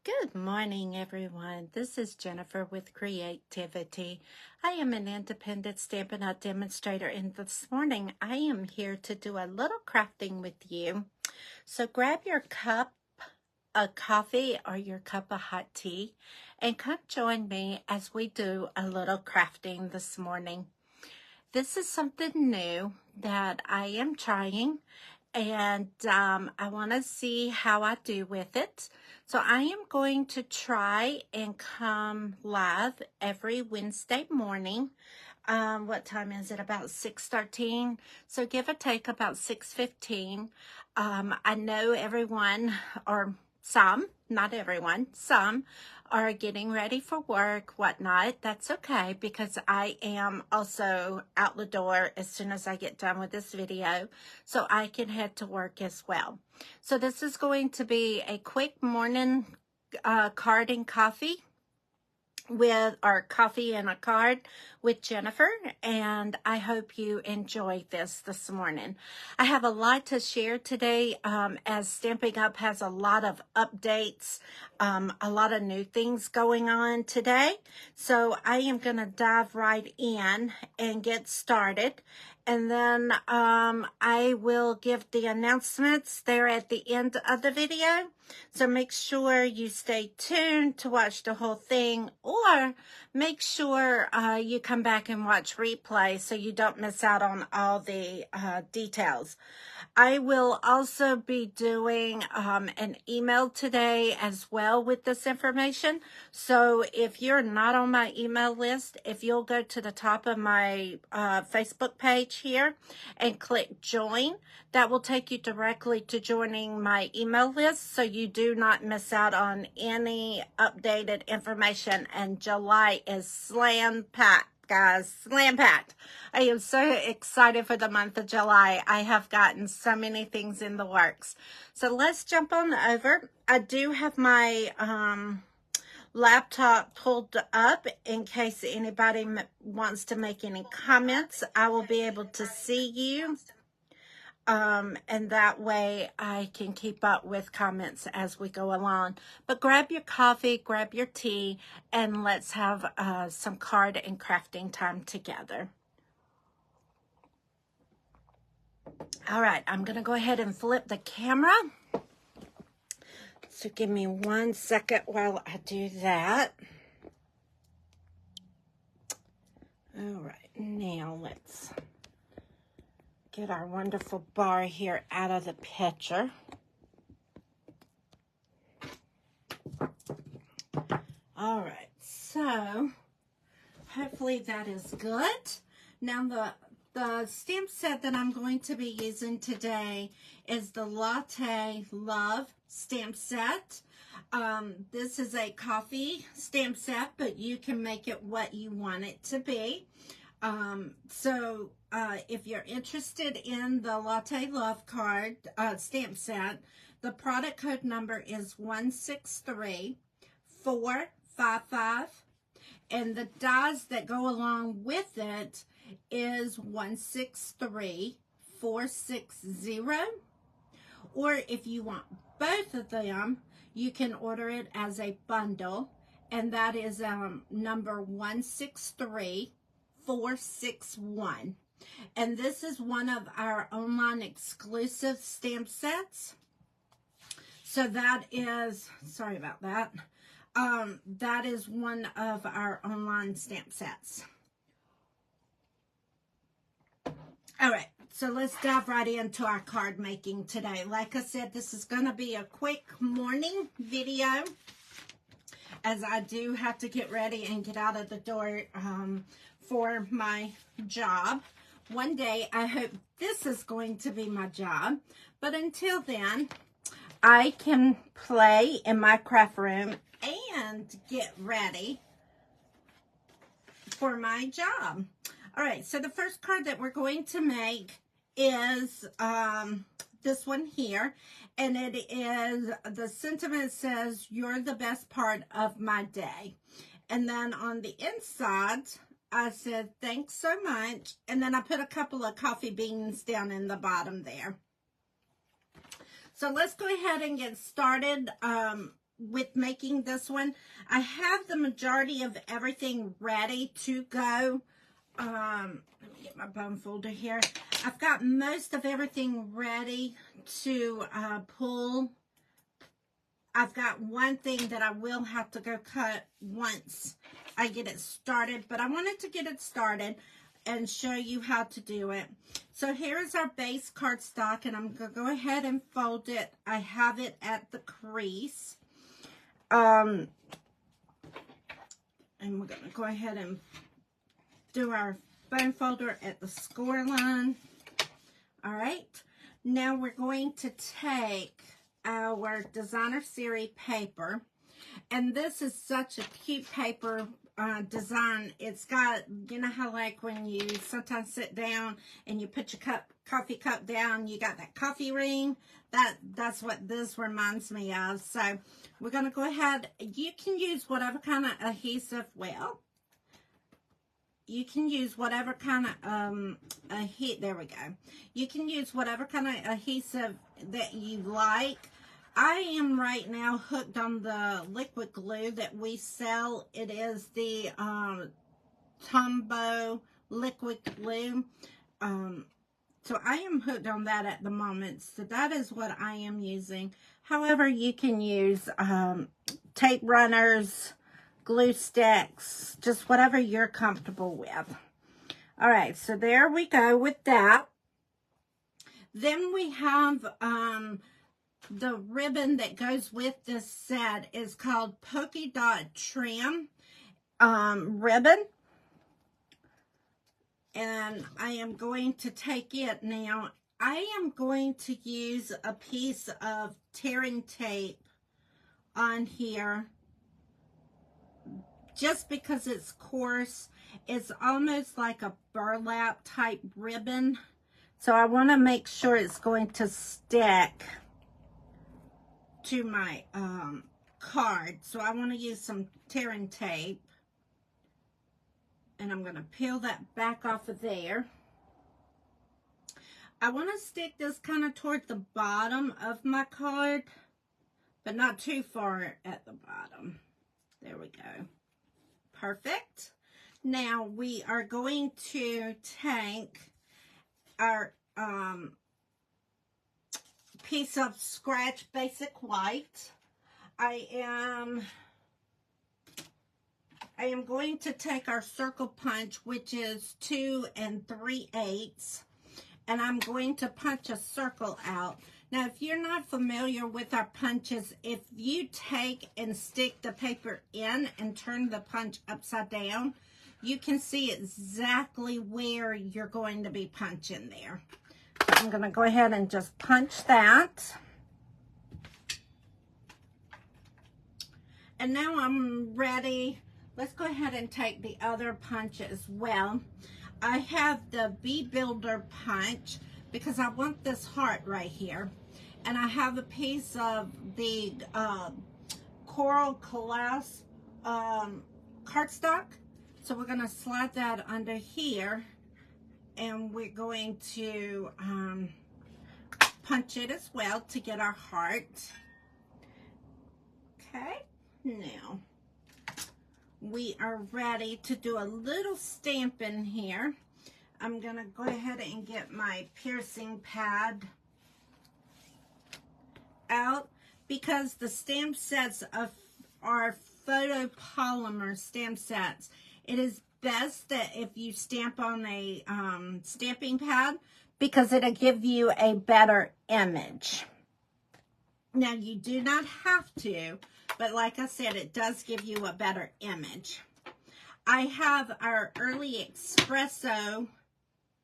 Good morning, everyone. This is Jennifer with Creativity. I am an independent Stampin' Up! Demonstrator, and this morning I am here to do a little crafting with you. So grab your cup of coffee or your cup of hot tea and come join me as we do a little crafting this morning. This is something new that I am trying, and I want to see how I do with it. So I am going to try and come live every Wednesday morning. What time is it? About 6:13. So give or take about 6:15. I know everyone, or some, not everyone, some are getting ready for work, whatnot. That's okay, because I am also out the door as soon as I get done with this video, so I can head to work as well. So this is going to be a quick morning card and coffee with our coffee and a card with Jennifer, and I hope you enjoy this morning. I have a lot to share today, as Stampin' Up! Has a lot of updates, a lot of new things going on today. So I am going to dive right in and get started. And then I will give the announcements there at the end of the video. So make sure you stay tuned to watch the whole thing, or make sure you come back and watch replay so you don't miss out on all the details. I will also be doing an email today as well with this information. So if you're not on my email list, if you'll go to the top of my Facebook page here and click join, that will take you directly to joining my email list, so you do not miss out on any updated information. And July is slam-packed, guys, slam-packed. I am so excited for the month of July. I have gotten so many things in the works. So let's jump on over. I do have my laptop pulled up in case anybody wants to make any comments. I will be able to see you. And that way I can keep up with comments as we go along. But grab your coffee, grab your tea, and let's have some card and crafting time together. All right, I'm going to go ahead and flip the camera. So give me 1 second while I do that. All right, now let's get our wonderful bar here out of the picture. All right, so hopefully that is good. Now the stamp set that I'm going to be using today is the Latte Love stamp set. This is a coffee stamp set, but you can make it what you want it to be. If you're interested in the Latte Love card stamp set, the product code number is 163455, and the dies that go along with it is 163460. Or if you want both of them, you can order it as a bundle, and that is number 163461. And this is one of our online exclusive stamp sets. So that is, sorry about that. That is one of our online stamp sets. All right, so let's dive right into our card making today. Like I said, this is going to be a quick morning video, as I do have to get ready and get out of the door for my job. One day, I hope this is going to be my job, but until then, I can play in my craft room and get ready for my job. All right, so the first card that we're going to make is this one here, and it is, the sentiment says, "You're the best part of my day." And then on the inside, I said, "Thanks so much." And then I put a couple of coffee beans down in the bottom there. So let's go ahead and get started. with making this one. I have the majority of everything ready to go. Let me get my bone folder here. I've got most of everything ready to pull. I've got one thing that I will have to go cut once I get it started, but I wanted to get it started and show you how to do it. So here's our base cardstock, and I'm going to go ahead and fold it. I have it at the crease. And we're going to go ahead and do our bone folder at the score line. All right. Now we're going to take our designer series paper, and this is such a cute paper design. It's got, you know how like when you sometimes sit down and you put your coffee cup down, you got that coffee ring. That's what this reminds me of. So we're going to go ahead. You can use whatever kind of adhesive. Well, you can use whatever kind of there we go. You can use whatever kind of adhesive that you like. I am right now hooked on the liquid glue that we sell. It is the Tombow liquid glue. So I am hooked on that at the moment. So that is what I am using. However, you can use tape runners, glue sticks, just whatever you're comfortable with. All right, so there we go with that. Then we have the ribbon that goes with this set is called Polka Dot Trim ribbon. And I am going to take it now. I am going to use a piece of tearing tape on here just because it's coarse. It's almost like a burlap type ribbon. So I want to make sure it's going to stick to my card. So I want to use some tearing tape. And I'm going to peel that back off of there. I want to stick this kind of toward the bottom of my card, but not too far at the bottom. There we go. Perfect. Now we are going to take our piece of scratch basic white. I am going to take our circle punch, which is 2 3/8, and I'm going to punch a circle out. Now, if you're not familiar with our punches, if you take and stick the paper in and turn the punch upside down, you can see exactly where you're going to be punching there. So I'm going to go ahead and just punch that. And now I'm ready. Let's go ahead and take the other punch as well. I have the Bee Builder punch because I want this heart right here. And I have a piece of the Coral Class cardstock. So we're going to slide that under here. And we're going to punch it as well to get our heart. Okay, now we are ready to do a little stamping here. I'm going to go ahead and get my piercing pad out because the stamp sets are photopolymer stamp sets. It is best that if you stamp on a stamping pad because it'll give you a better image. Now, you do not have to, but like I said, it does give you a better image. I have our Early Espresso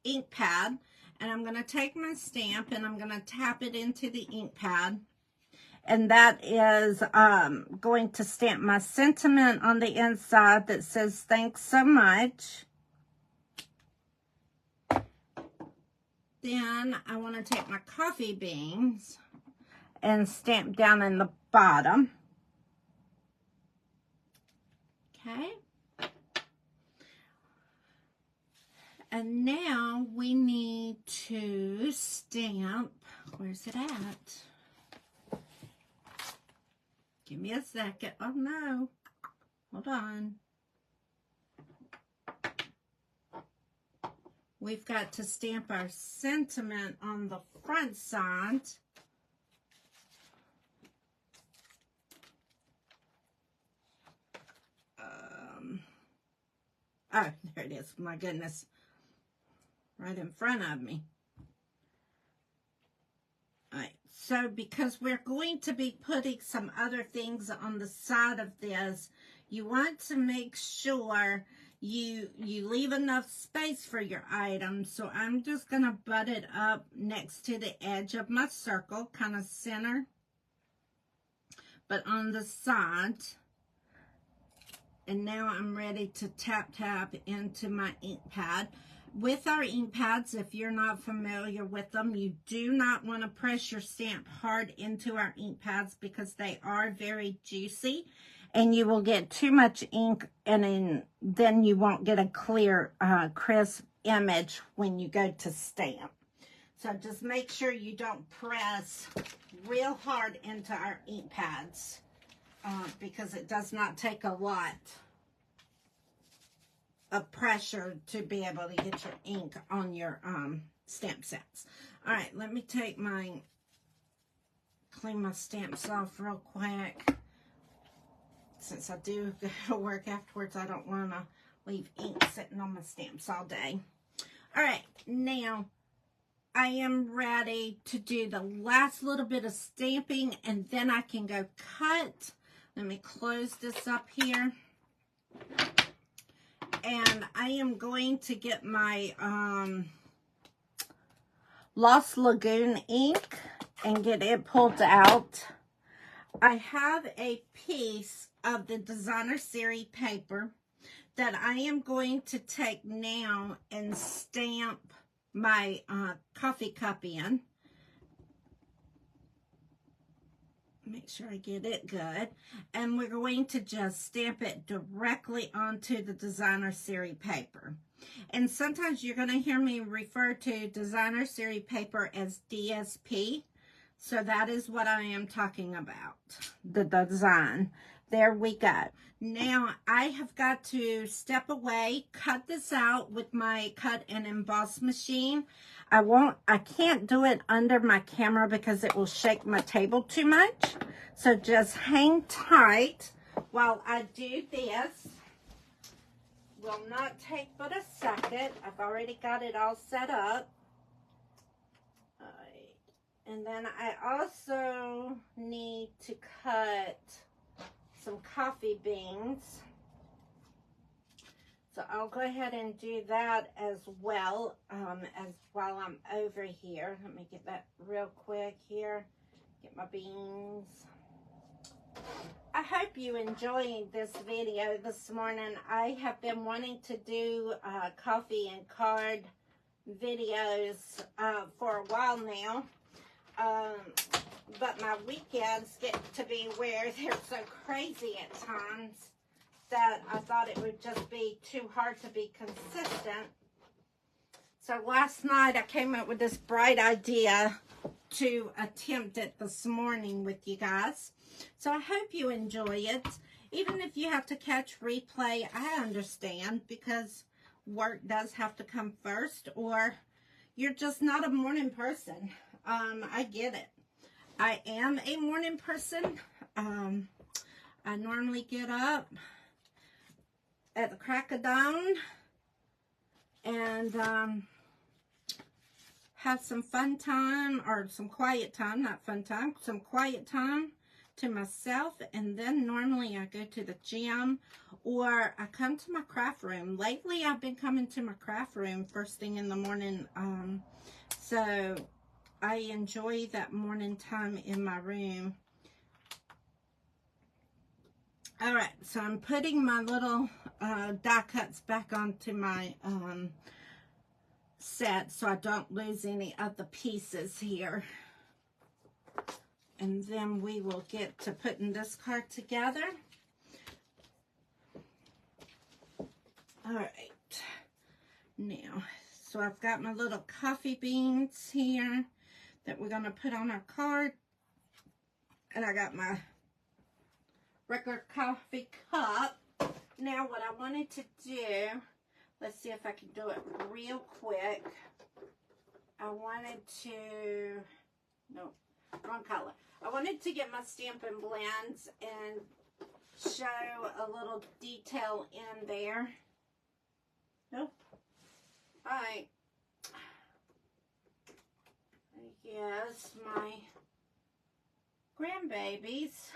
ink pad, and I'm going to take my stamp and I'm going to tap it into the ink pad. And that is going to stamp my sentiment on the inside that says, "Thanks so much." Then I want to take my coffee beans and stamp down in the bottom. Okay. And now we need to stamp, where's it at? Give me a second. Oh no. Hold on. We've got to stamp our sentiment on the front side. Oh, there it is. My goodness. Right in front of me. Alright, so because we're going to be putting some other things on the side of this, you want to make sure you leave enough space for your items. So I'm just going to butt it up next to the edge of my circle, kind of center, but on the side. And now I'm ready to tap into my ink pad. With our ink pads, if you're not familiar with them, you do not want to press your stamp hard into our ink pads because they are very juicy and you will get too much ink, and then you won't get a clear, crisp image when you go to stamp. So just make sure you don't press real hard into our ink pads because it does not take a lot of pressure to be able to get your ink on your stamp sets. All right, let me take clean my stamps off real quick. Since I do go to work afterwards, I don't want to leave ink sitting on my stamps all day. All right, now I am ready to do the last little bit of stamping, and then I can go cut. Let me close this up here. And I am going to get my Lost Lagoon ink and get it pulled out. I have a piece of the Designer Series paper that I am going to take now and stamp my coffee cup in. Make sure I get it good. And we're going to just stamp it directly onto the Designer Series paper. And sometimes you're going to hear me refer to Designer Series paper as DSP. So that is what I am talking about, the design. There we go. Now I have got to step away, cut this out with my cut and emboss machine. I can't do it under my camera because it will shake my table too much. So just hang tight while I do this. Will not take but a second. I've already got it all set up. And then I also need to cut some coffee beans. So I'll go ahead and do that as well as while I'm over here. Let me get that real quick here. Get my beans. I hope you enjoyed this video this morning. I have been wanting to do coffee and card videos for a while now. But my weekends get to be where they're so crazy at times that I thought it would just be too hard to be consistent. So last night I came up with this bright idea to attempt it this morning with you guys. So I hope you enjoy it. Even if you have to catch replay, I understand because work does have to come first, or you're just not a morning person. I get it. I am a morning person. I normally get up at the crack of dawn and have some fun time, or some quiet time, not fun time, some quiet time to myself, and then normally I go to the gym or I come to my craft room. Lately I've been coming to my craft room first thing in the morning, so I enjoy that morning time in my room. All right, so I'm putting my little die cuts back onto my set so I don't lose any of the pieces here. And then we will get to putting this card together. All right, now, so I've got my little coffee beans here that we're going to put on our card. And I got my regular coffee cup. Now what I wanted to do, let's see if I can do it real quick. I wanted to, no, wrong color. I wanted to get my Stampin' Blends and show a little detail in there. Nope. Alright. Yes, my grandbabies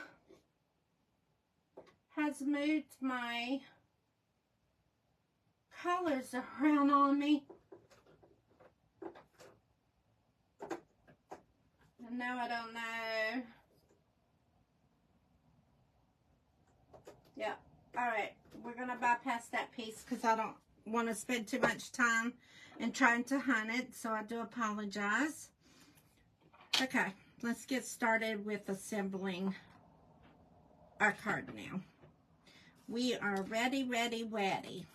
has moved my colors around on me. And now I don't know. Yeah. Alright. We're going to bypass that piece because I don't want to spend too much time in trying to hunt it. So I do apologize. Okay. Let's get started with assembling our card now. We are ready, ready, ready.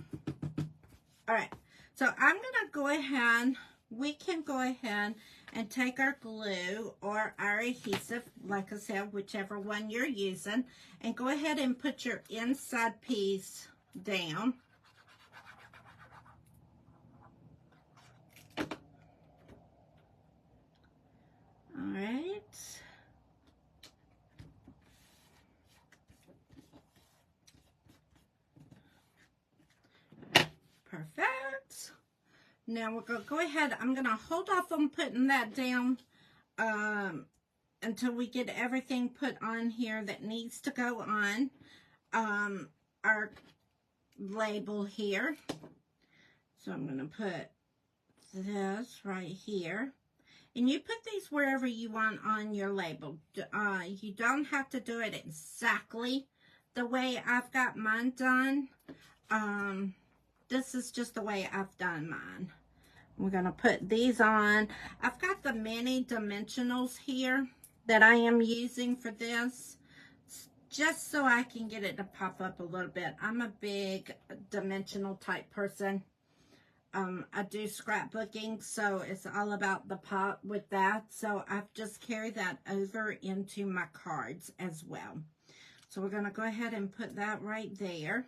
Alright. So I'm going to go ahead. We can go ahead and take our glue or our adhesive, like I said, whichever one you're using, and go ahead and put your inside piece down. All right. Perfect. Now we're going to go ahead. I'm going to hold off on putting that down until we get everything put on here that needs to go on our label here. So I'm going to put this right here. And you put these wherever you want on your label. You don't have to do it exactly the way I've got mine done. This is just the way I've done mine. We're going to put these on. I've got the mini dimensionals here that I am using for this, just so I can get it to pop up a little bit. I'm a big dimensional type person. I do scrapbooking, so it's all about the pop with that. So I've just carried that over into my cards as well. So we're going to go ahead and put that right there.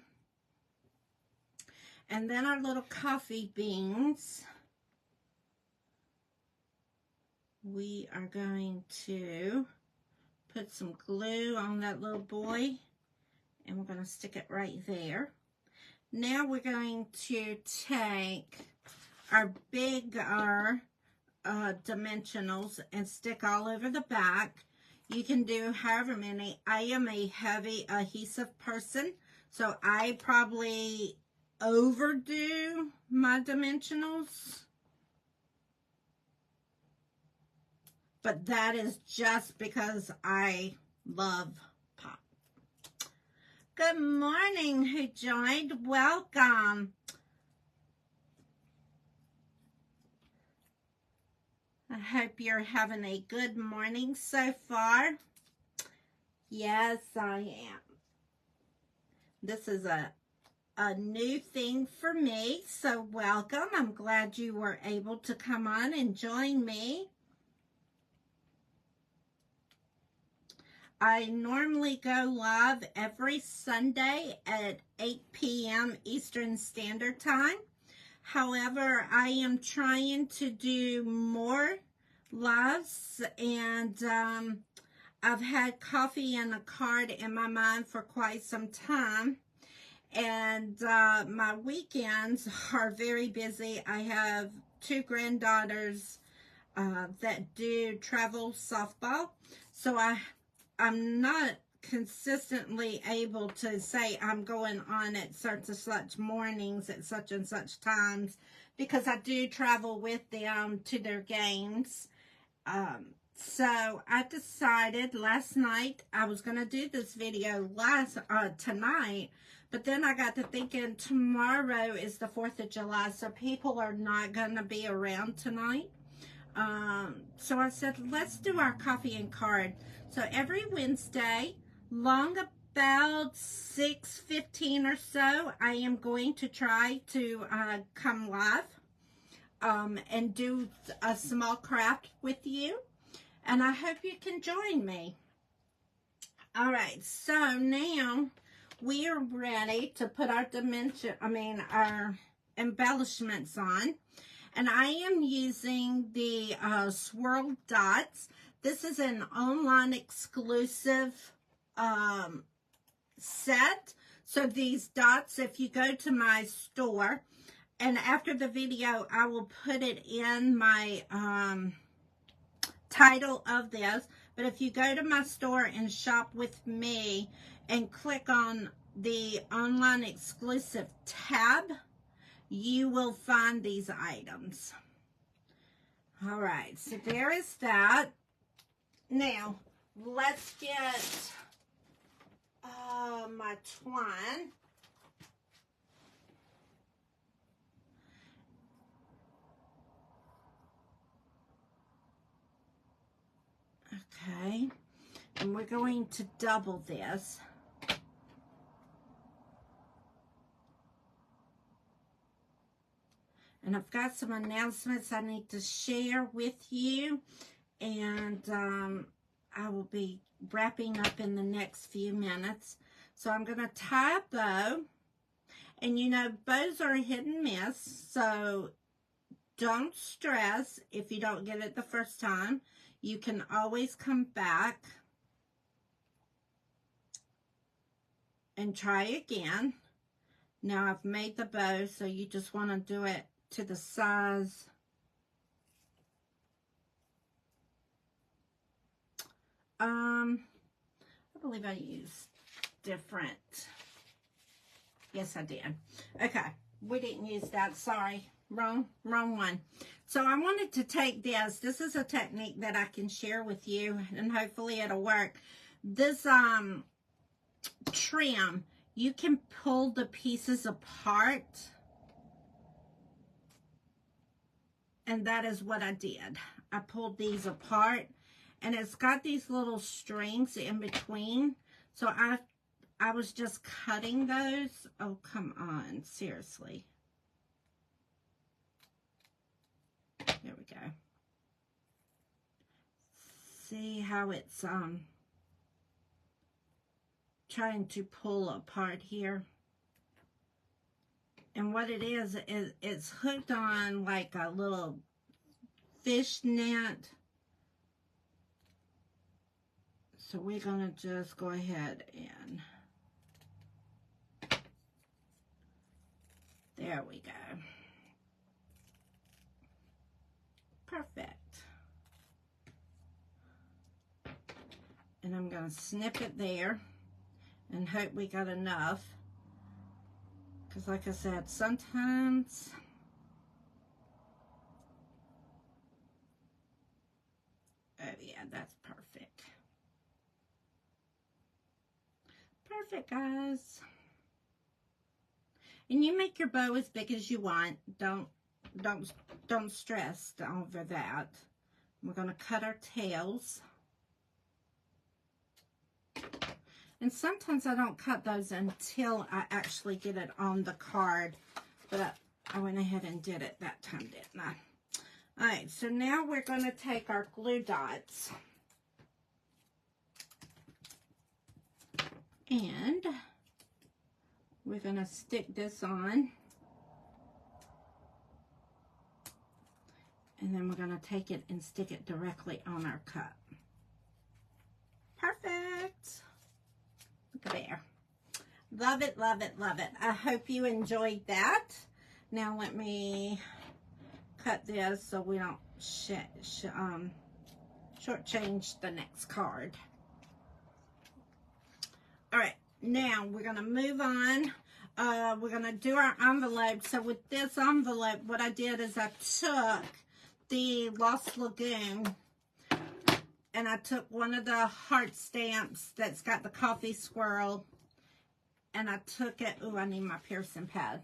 And then our little coffee beans. We are going to put some glue on that little boy. And we're going to stick it right there. Now we're going to take our bigger dimensionals and stick all over the back. You can do however many. I am a heavy adhesive person, so I probably overdo my dimensionals. But that is just because I love pop. Good morning, who joined. Welcome. I hope you're having a good morning so far. Yes, I am. This is a new thing for me, so welcome. I'm glad you were able to come on and join me. I normally go live every Sunday at 8 p.m. Eastern Standard Time. However, I am trying to do more lives, and I've had coffee and a card in my mind for quite some time. And my weekends are very busy. I have 2 granddaughters that do travel softball. So I'm not consistently able to say I'm going on at such and such mornings at such and such times, because I do travel with them to their games. So I decided last night I was going to do this video tonight, but then I got to thinking tomorrow is the 4th of July, so people are not going to be around tonight. So I said, let's do our coffee and card. So every Wednesday, long about 6:15 or so, I am going to try to come live and do a small craft with you. And I hope you can join me. All right, so now we are ready to put our our embellishments on. And I am using the swirl dots. This is an online exclusive set. So these dots, if you go to my store, and after the video, I will put it in my title of this. But if you go to my store and shop with me and click on the online exclusive tab, you will find these items. All right, so there is that. Now, let's get my twine. Okay, and we're going to double this. And I've got some announcements I need to share with you, and I will be wrapping up in the next few minutes. So I'm going to tie a bow, and you know, bows are hit and miss, so don't stress if you don't get it the first time. You can always come back and try again. Now I've made the bow, so you just want to do it to the size I believe I used different. Yes, I did. Okay, we didn't use that. Sorry, wrong one. So I wanted to take this. This is a technique that I can share with you, and hopefully it'll work. This trim, you can pull the pieces apart, and that is what I did. I pulled these apart, and it's got these little strings in between. So I was just cutting those. Oh, come on, seriously. There we go. See how it's trying to pull apart here. And what it is it's hooked on like a little fish net. So we're going to just go ahead and there we go. Perfect. And I'm going to snip it there and hope we got enough. Because like I said, sometimes oh yeah, that's perfect. Perfect, guys. And you make your bow as big as you want. Don't stress over that. We're going to cut our tails. And sometimes I don't cut those until I actually get it on the card. But I went ahead and did it that time, didn't I? All right, so now we're going to take our glue dots. And we're going to stick this on. And then we're going to take it and stick it directly on our cup. Perfect. Look there. Love it, love it, love it. I hope you enjoyed that. Now let me cut this so we don't shortchange the next card. All right, now we're going to move on. We're going to do our envelope. So with this envelope, what I did is I took the Lost Lagoon, and I took one of the heart stamps that's got the coffee squirrel, and I took it. Oh, I need my piercing pad.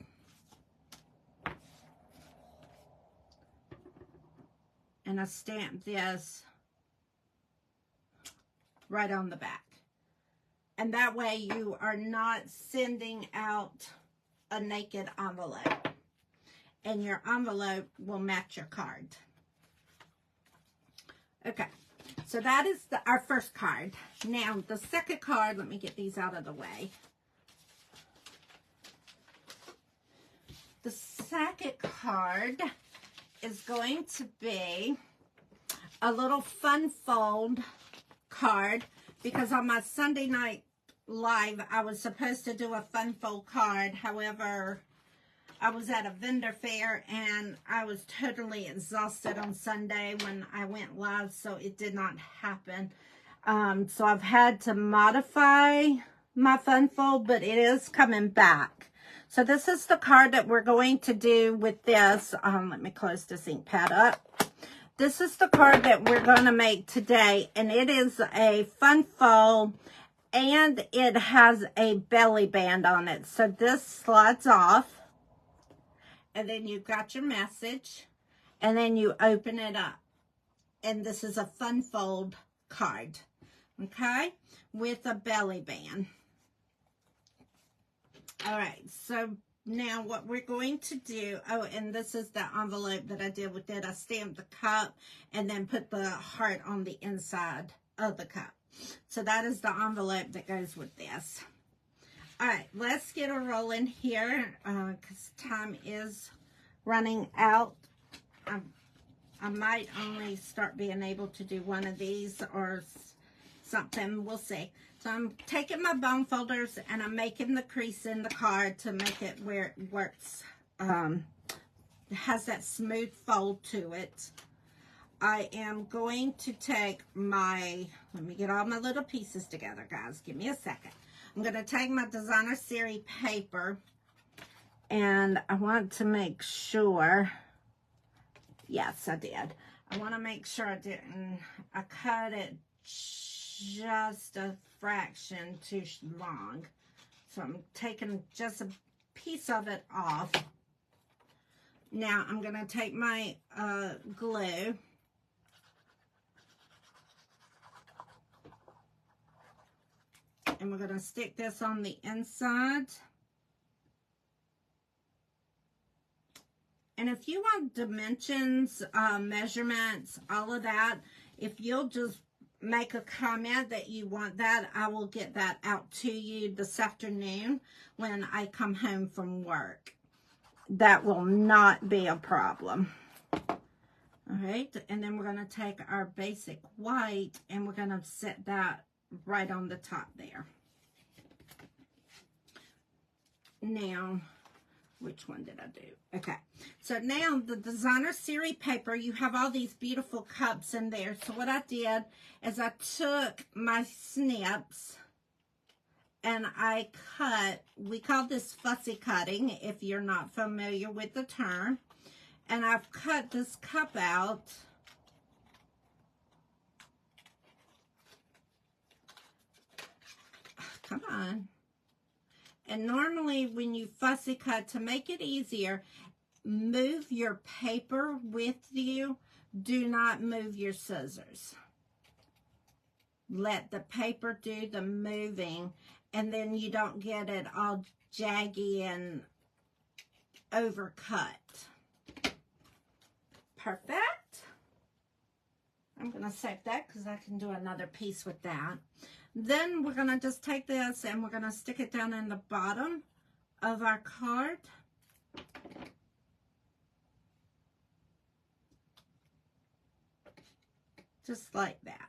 And I stamped this right on the back. And that way you are not sending out a naked envelope. And your envelope will match your card. Okay, So that is our first card. Now, the second card, let me get these out of the way. The second card is going to be a little fun fold card, because on my Sunday night live, I was supposed to do a fun fold card. However, I was at a vendor fair and I was totally exhausted on Sunday when I went live, so it did not happen. So I've had to modify my fun fold, but it is coming back. So this is the card that we're going to do with this. Let me close this ink pad up. This is the card that we're going to make today, and it is a fun fold, and it has a belly band on it. So this slides off. And then you've got your message, and then you open it up. And this is a fun fold card, okay, with a belly band. All right, so now what we're going to do, oh, and this is the envelope that I did with it. I stamped the cup and then put the heart on the inside of the cup. So that is the envelope that goes with this. All right, let's get a roll in here because time is running out. I might only start being able to do one of these or something. We'll see. So I'm taking my bone folders and I'm making the crease in the card to make it where it works. It has that smooth fold to it. I am going to take my, let me get all my little pieces together, guys. Give me a second. I'm going to take my designer series paper, and I want to make sure, yes, I did. I want to make sure I cut it just a fraction too long. So I'm taking just a piece of it off. Now I'm going to take my glue. And we're going to stick this on the inside. And if you want dimensions, measurements, all of that, if you'll just make a comment that you want that, I will get that out to you this afternoon when I come home from work. That will not be a problem. All right, and then we're going to take our basic white and we're going to set that right on the top there. Now, which one did I do? Okay, so now the designer series paper, you have all these beautiful cups in there. So what I did is I took my snips and I cut, we call this fussy cutting if you're not familiar with the term. And I've cut this cup out. Come on. And normally when you fussy cut, to make it easier, move your paper with you. Do not move your scissors. Let the paper do the moving, and then you don't get it all jaggy and overcut. Perfect. I'm going to save that because I can do another piece with that. Then we're going to just take this and we're going to stick it down in the bottom of our card. Just like that.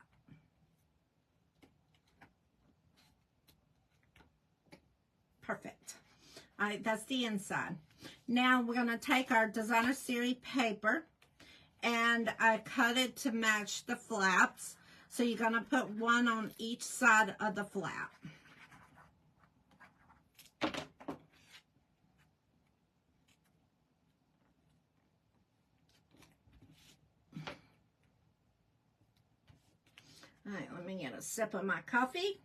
Perfect. All right, that's the inside. Now we're going to take our designer series paper and I cut it to match the flaps. So you're going to put one on each side of the flap. All right, let me get a sip of my coffee.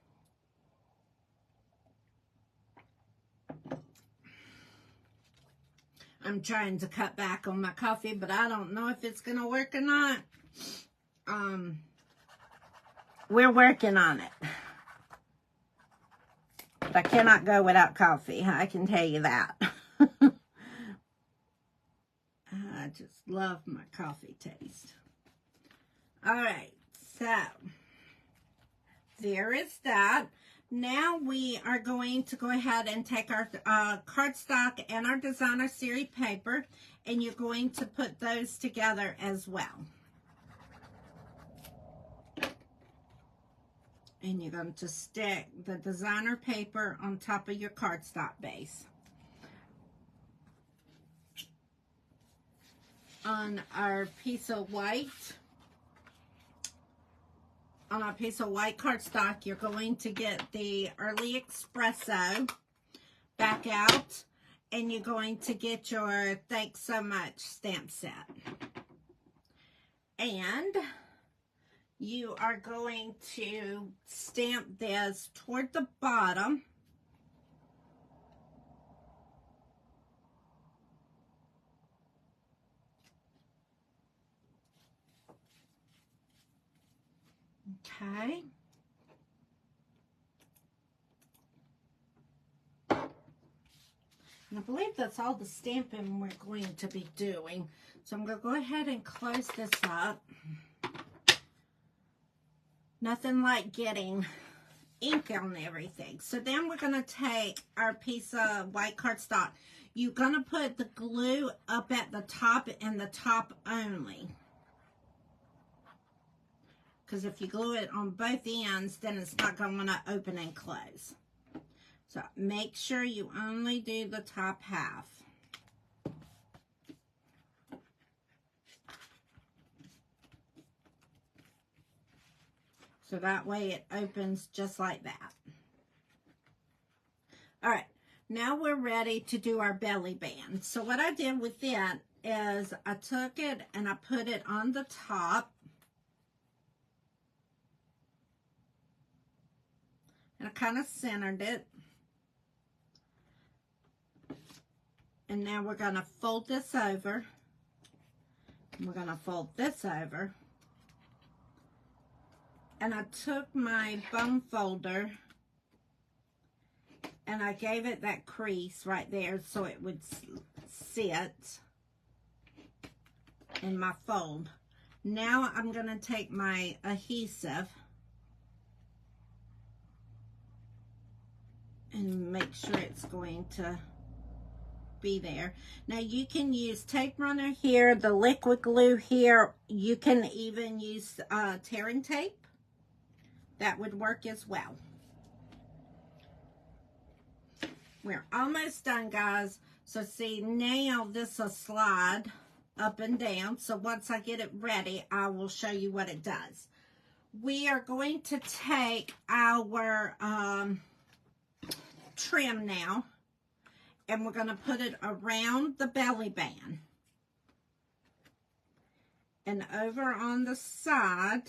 I'm trying to cut back on my coffee, but I don't know if it's going to work or not. We're working on it. But I cannot go without coffee. I can tell you that. I just love my coffee taste. All right. So, there is that. Now we are going to go ahead and take our cardstock and our designer series paper, and you're going to put those together as well. And you're going to stick the designer paper on top of your cardstock base. On our piece of white cardstock, you're going to get the Early Espresso back out, and you're going to get your Thanks So Much stamp set. And you are going to stamp this toward the bottom. Okay. And I believe that's all the stamping we're going to be doing. So I'm going to go ahead and close this up. Nothing like getting ink on everything. So then we're going to take our piece of white cardstock. You're going to put the glue up at the top and the top only. Because if you glue it on both ends, then it's not going to open and close. So make sure you only do the top half. So that way it opens just like that. All right, now we're ready to do our belly band. So what I did with it is I took it and I put it on the top. And I kind of centered it. And now we're going to fold this over. And we're going to fold this over. And I took my bone folder and I gave it that crease right there so it would sit in my fold. Now I'm going to take my adhesive and make sure it's going to be there. Now you can use tape runner here, the liquid glue here. You can even use tearing tape. That would work as well. We're almost done, guys. So see, now this will slide up and down. So once I get it ready, I will show you what it does. We are going to take our trim now, and we're going to put it around the belly band. And over on the side,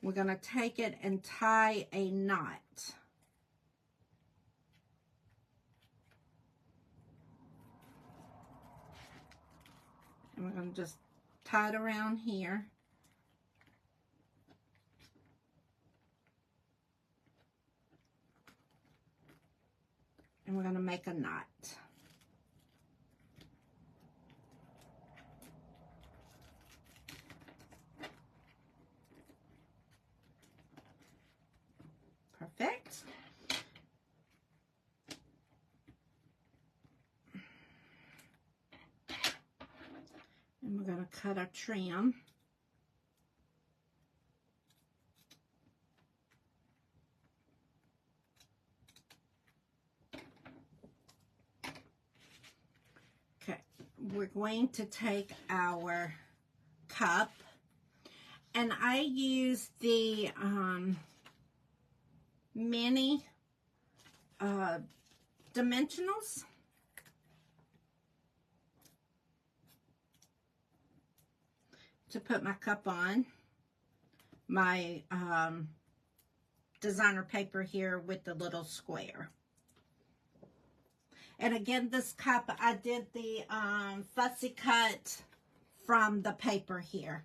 we're going to take it and tie a knot. And we're going to just tie it around here. And we're going to make a knot. Perfect. And we're going to cut our trim. Okay, we're going to take our cup, and I use the mini dimensionals. To put my cup on. My designer paper here with the little square. And again, this cup, I did the fussy cut from the paper here.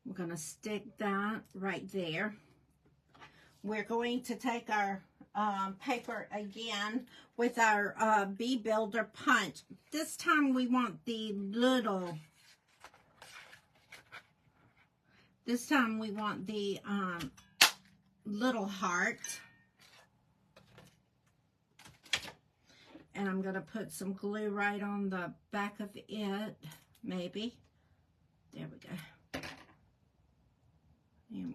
We're going to stick that right there. We're going to take our paper again with our Bee Builder punch. This time we want the little This time we want the little heart. And I'm going to put some glue right on the back of it, maybe. There we go. I'm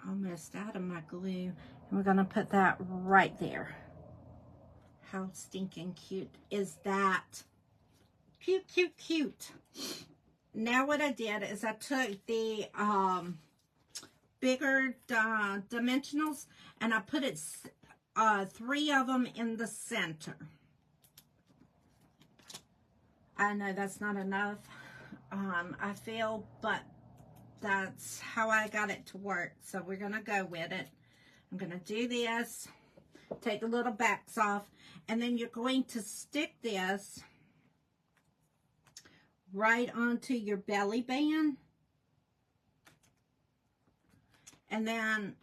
almost out of my glue. And we're going to put that right there. How stinking cute is that? Cute, cute, cute. Now what I did is I took the bigger dimensionals and I put it 3 of them in the center. I know that's not enough, I feel, but that's how I got it to work. So we're going to go with it. I'm going to do this, take the little backs off, and then you're going to stick this right onto your belly band. And then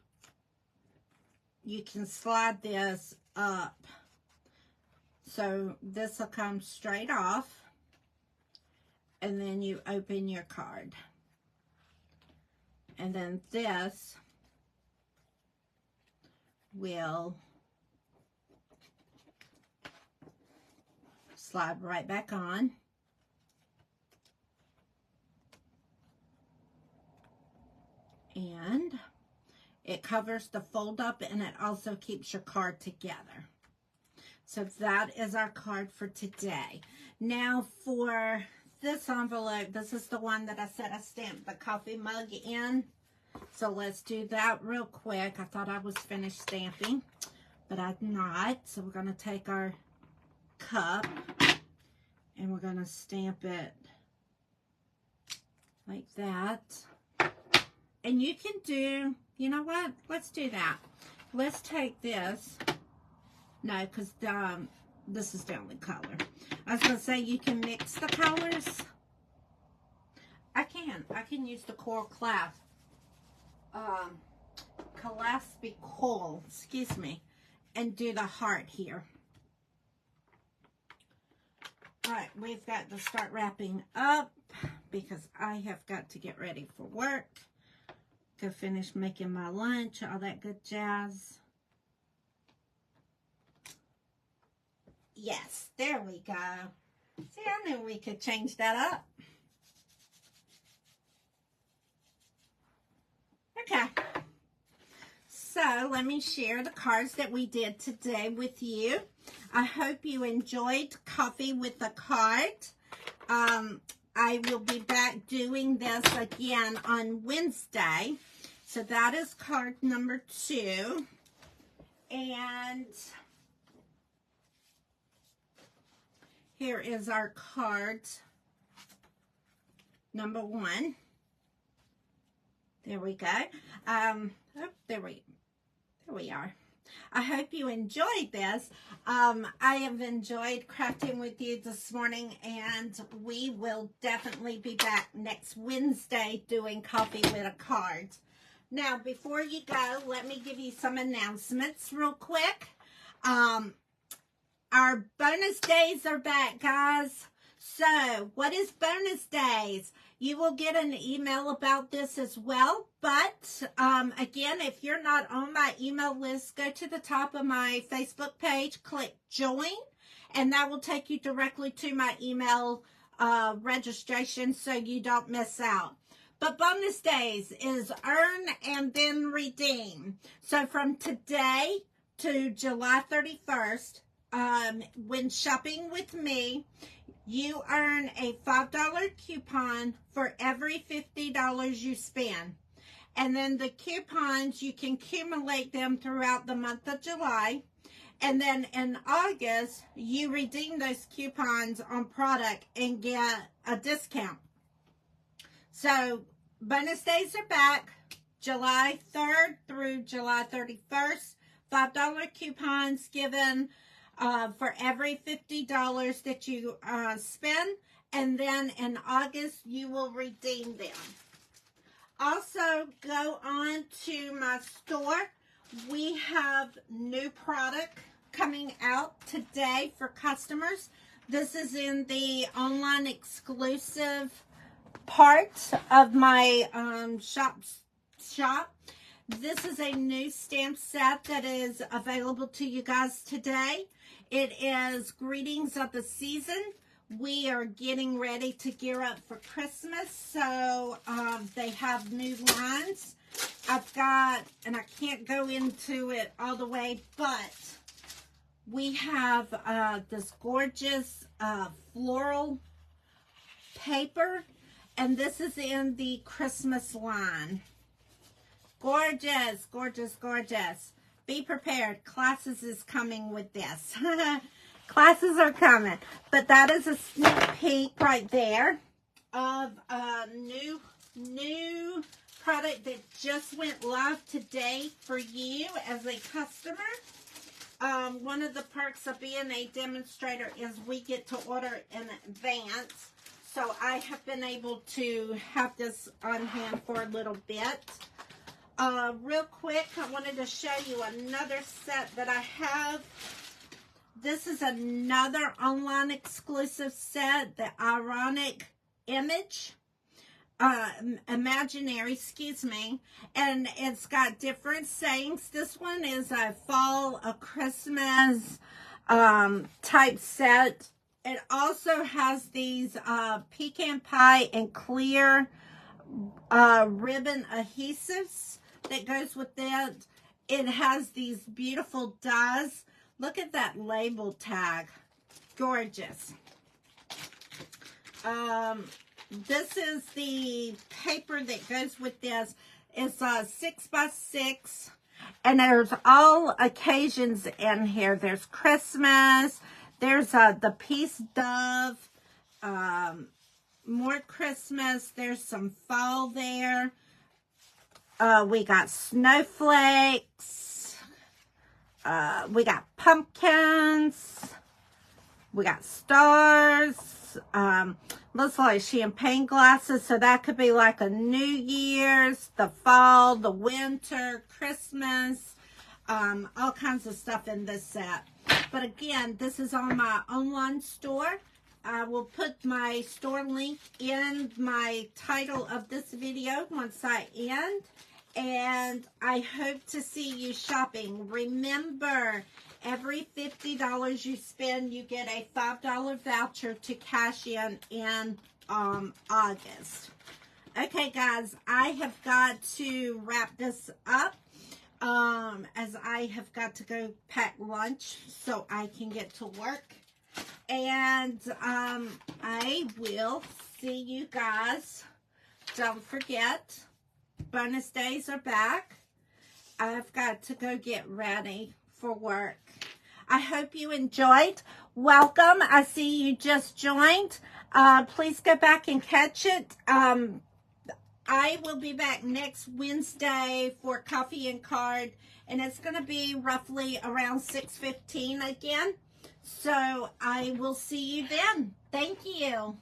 you can slide this up. So this will come straight off. And then you open your card. And then this will slide right back on. And it covers the fold up and it also keeps your card together. So that is our card for today. Now for this envelope, this is the one that I said I stamped the coffee mug in. So let's do that real quick. I thought I was finished stamping, but I'm not. So we're going to take our cup and we're going to stamp it like that. And you can do, you know what? Let's do that. Let's take this. No, because this is the only color. I was going to say you can mix the colors. I can use the Coral Class. Coral, excuse me. And do the heart here. Alright, we've got to start wrapping up because I have got to get ready for work. Go finish making my lunch, all that good jazz. Yes, there we go. See, I knew we could change that up. Okay. So, let me share the cards that we did today with you. I hope you enjoyed Coffee with a Card. I will be back doing this again on Wednesday. So, that is card number 2. And here is our card number 1. There we go. There we are. I hope you enjoyed this. I have enjoyed crafting with you this morning, and we will definitely be back next Wednesday doing Coffee with a Card. Now, before you go, let me give you some announcements real quick. Our bonus days are back, guys. So, what is bonus days? You will get an email about this as well. But, again, if you're not on my email list, go to the top of my Facebook page, click join, and that will take you directly to my email registration so you don't miss out. But bonus days is earn and then redeem. So, from today to July 31st, when shopping with me, you earn a $5 coupon for every $50 you spend. And then the coupons, you can accumulate them throughout the month of July. And then in August, you redeem those coupons on product and get a discount. So, bonus days are back July 3rd through July 31st. $5 coupons given for every $50 that you spend. And then in August, you will redeem them. Also, go on to my store. We have new product coming out today for customers. This is in the online exclusive part of my shop. This is a new stamp set that is available to you guys today. It is Greetings of the Season. We are getting ready to gear up for Christmas, so they have new lines. I've got, and I can't go into it all the way, but we have this gorgeous floral paper, and this is in the Christmas line. Gorgeous, gorgeous, gorgeous. Be prepared. Classes is coming with this. Classes are coming. But that is a sneak peek right there of a new product that just went live today for you as a customer. One of the perks of being a demonstrator is we get to order in advance. So I have been able to have this on hand for a little bit. Real quick, I wanted to show you another set that I have. This is another online exclusive set, the Ironic Image. Imaginary, excuse me, and it's got different sayings. This one is a fall, a Christmas type set. It also has these pecan pie and clear ribbon adhesives that goes with it. It has these beautiful dies. Look at that label tag. Gorgeous. This is the paper that goes with this. It's 6x6, and there's all occasions in here. There's Christmas. There's the peace dove. More Christmas. There's some fall there. We got snowflakes. We got pumpkins. We got stars. Looks like champagne glasses, so that could be like a New Year's, the fall, the winter, Christmas, all kinds of stuff in this set. But again, this is on my online store. I will put my store link in my title of this video once I end. And I hope to see you shopping. Remember, every $50 you spend, you get a $5 voucher to cash in August. Okay, guys, I have got to wrap this up as I have got to go pack lunch so I can get to work. And I will see you guys. Don't forget, bonus days are back. I've got to go get ready for work. I hope you enjoyed. Welcome. I see you just joined. Please go back and catch it. I will be back next Wednesday for Coffee and Card, and it's going to be roughly around 6:15 again. So I will see you then. Thank you.